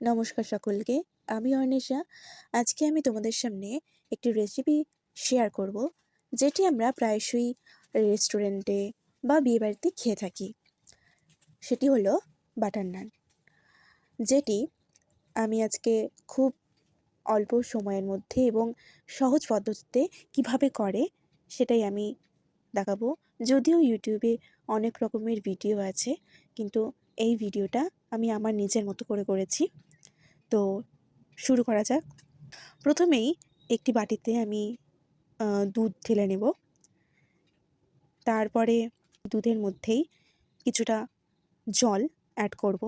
নমস্কার সকলকে। আমি অর্ণিশা। আজকে আমি তোমাদের সামনে একটি রেসিপি শেয়ার করব, যেটি আমরা প্রায়শই রেস্টুরেন্টে বা বিয়েবাড়িতে খেয়ে থাকি। সেটি হলো বাটার নান, যেটি আমি আজকে খুব অল্প সময়ের মধ্যে এবং সহজ পদ্ধতিতে কিভাবে করে সেটাই আমি দেখাবো। যদিও ইউটিউবে অনেক রকমের ভিডিও আছে, কিন্তু এই ভিডিওটা আমি আমার নিজের মতো করে করেছি। তো শুরু করা যাক। প্রথমেই একটি বাটিতে আমি দুধ ঢেলে নেব। তারপরে দুধের মধ্যেই কিছুটা জল অ্যাড করব,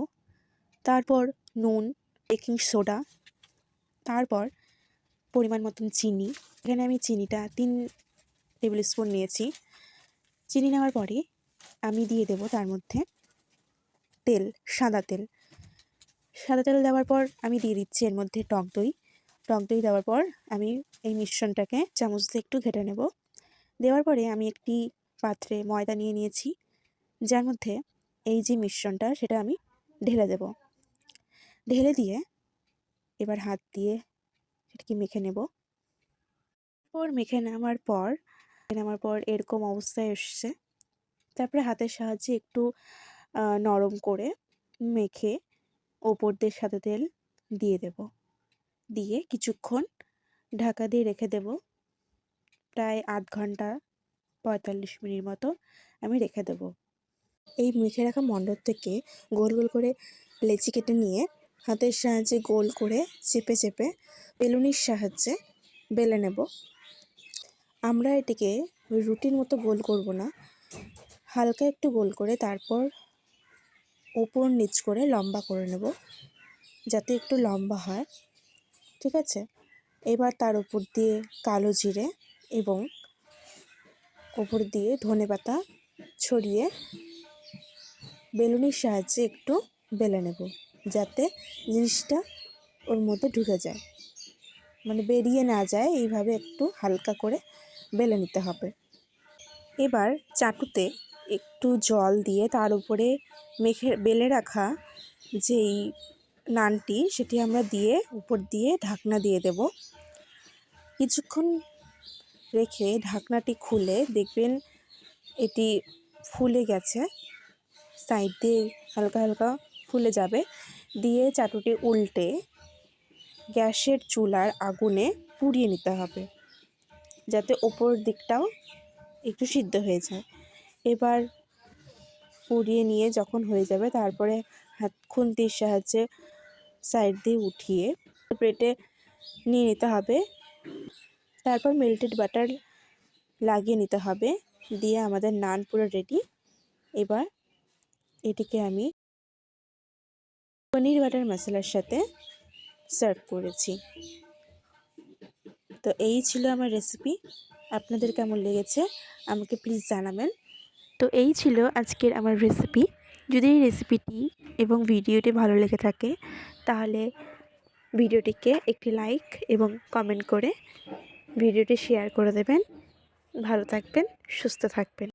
তারপর নুন, বেকিং সোডা, তারপর পরিমাণ মতন চিনি। এখানে আমি চিনিটা 3 টেবিল স্পুন নিয়েছি। চিনি নেওয়ার পরে আমি দিয়ে দেব তার মধ্যে তেল, সাদা তেল। সাদা তেল দেওয়ার পর আমি দিয়ে দিচ্ছি এর মধ্যে টক দই। টক দই দেওয়ার পর আমি এই মিশ্রণটাকে চামচ দিয়ে একটু ঘেটে নেব। দেওয়ার পরে আমি একটি পাত্রে ময়দা নিয়ে নিয়েছি, যার মধ্যে এই যে মিশ্রণটা সেটা আমি ঢেলে দেব। ঢেলে দিয়ে এবার হাত দিয়ে সেটাকে মেখে নেব। মেখে নেওয়ার পর এরকম অবস্থায় এসছে। তারপরে হাতের সাহায্যে একটু নরম করে মেখে ওপর দিয়ে সাদা তেল দিয়ে দেব। দিয়ে কিছুক্ষণ ঢাকা দিয়ে রেখে দেব। প্রায় আধ ঘন্টা 45 মিনিট মতো আমি রেখে দেব। এই মেখে রাখা মণ্ডপ থেকে গোল গোল করে লেচি কেটে নিয়ে হাতের সাহায্যে গোল করে চেপে চেপে বেলুনির সাহায্যে বেলে নেব। আমরা এটিকে রুটির মতো গোল করব না, হালকা একটু গোল করে তারপর ওপর নিচ করে লম্বা করে নেব, যাতে একটু লম্বা হয়। ঠিক আছে? এবার তার উপর দিয়ে কালো জিরে এবং ওপর দিয়ে ধনেপাতা ছড়িয়ে বেলুনির সাহায্যে একটু বেলে নেব, যাতে জিনিসটা ওর মধ্যে ঢুকে যায়, মানে বেরিয়ে না যায়। এইভাবে একটু হালকা করে বেলে নিতে হবে। এবার চাটুতে একটু জল দিয়ে তার উপরে বেলে রাখা যেই নানটি সেটি আমরা দিয়ে উপর দিয়ে ঢাকনা দিয়ে দেব। কিছুক্ষণ রেখে ঢাকনাটি খুলে দেখবেন এটি ফুলে গেছে, সাইড দিয়ে হালকা হালকা ফুলে যাবে। দিয়ে চাটুটি উল্টে গ্যাসের চুলার আগুনে পুড়িয়ে নিতে হবে, যাতে ওপর দিকটাও একটু সিদ্ধ হয়ে যায়। এবার পুড়িয়ে নিয়ে যখন হয়ে যাবে, তারপরে খুন্তির সাহায্যে সাইড দিয়ে উঠিয়ে প্লেটে নিয়ে নিতে হবে। তারপর মেল্টেড বাটার লাগিয়ে নিতে হবে। দিয়ে আমাদের নান পুরো রেডি। এবার এটিকে আমি পনির বাটার মশলার সাথে সার্ভ করেছি। তো এই ছিল আমার রেসিপি। আপনাদের কেমন লেগেছে আমাকে প্লিজ জানাবেন। তো এই ছিল আজকের আমার রেসিপি। যদি এই রেসিপিটি এবং ভিডিওটি ভালো লেগে থাকে, তাহলে ভিডিওটিকে একটি লাইক এবং কমেন্ট করে ভিডিওটি শেয়ার করে দেবেন। ভালো থাকবেন, সুস্থ থাকবেন।